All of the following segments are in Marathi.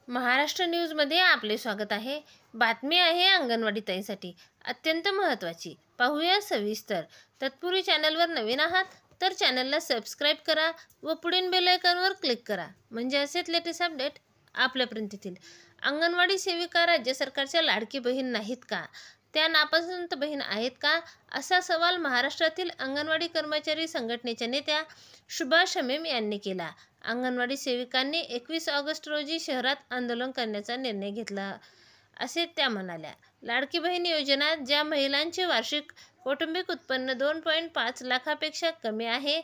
महाराष्ट्र न्यूजमध्ये आपले स्वागत आहे। बातमी आहे अंगणवाडी ताईंसाठी अत्यंत महत्त्वाची। पाहूया सविस्तर। तत्पूर्वी चॅनलवर नवीन आहात तर चॅनलला सबस्क्राइब करा व पुढील बेल आयकॉनवर क्लिक करा म्हणजे असेच लेटेस्ट अपडेट आपल्यापर्यंत येतील। अंगणवाडी सेविका राज्य सरकारच्या लाडकी बहीण नाहीत का? त्या नापसंत बहीण आहेत का? असा सवाल महाराष्ट्रातील अंगणवाडी कर्मचारी संघटनेच्या नेत्या शुभा शमीम यांनी केला। अंगणवाडी सेविकांनी 21 ऑगस्ट रोजी शहरात आंदोलन करण्याचा निर्णय घेतला असे त्या म्हणाल्या। लाडकी बहीण योजना ज्या महिलांचे वार्षिक कौटुंबिक उत्पन्न 2.5 लाखापेक्षा कमी आहे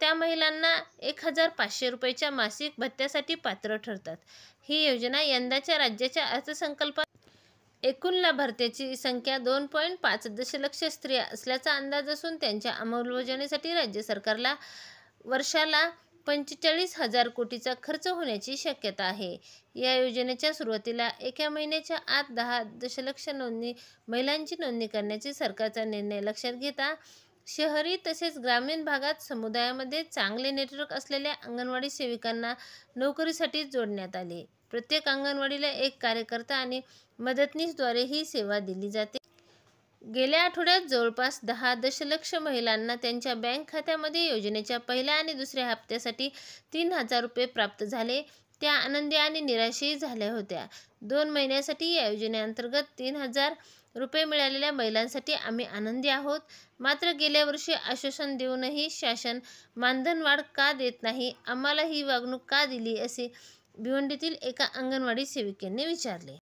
त्या महिलांना 1500 रुपयाच्या मासिक भत्त्यासाठी पात्र ठरतात। ही योजना यंदाच्या राज्याच्या अर्थसंकल्पात एकूण लाभार्थ्यांची संख्या 2.5 दशलक्ष स्त्रिया असल्याचा अंदाज असून त्यांच्या अंमलबजावणीसाठी राज्य सरकारला वर्षाला 45,000 कोटीचा खर्च होण्याची शक्यता आहे। या योजनेच्या सुरुवातीला एका महिन्याच्या आत 10 दशलक्ष महिलांची नोंदणी करण्याची सरकारचा निर्णय लक्षात घेता शहरी तसेच ग्रामीण भागात समुदायामध्ये चांगले नेटवर्क असलेल्या अंगणवाडी सेविकांना नोकरीसाठी जोडण्यात आले। प्रत्येक अंगणवाडीला एक कार्यकर्ता आणि मदतनीसद्वारे ही सेवा दिली जाते। गेल्या आठवड्यात जवळपास 10 दशलक्ष महिलांना त्यांच्या बँक खात्यामध्ये योजनेच्या पहिल्या आणि दुसऱ्या हप्त्यासाठी 3,000 रुपये प्राप्त झाले। त्या आनंदी आणि निराशही झाल्या होत्या। 2 महिन्यासाठी या योजनेअंतर्गत 3,000 रुपये मिळालेल्या महिलांसाठी आम्ही आनंदी आहोत। मात्र गेल्या वर्षी आश्वासन देऊनही शासन मानधनवाढ का देत नाही, आम्हाला ही वागणूक का दिली, असे भिवंडीतील एका अंगणवाडी सेविकेने विचारले।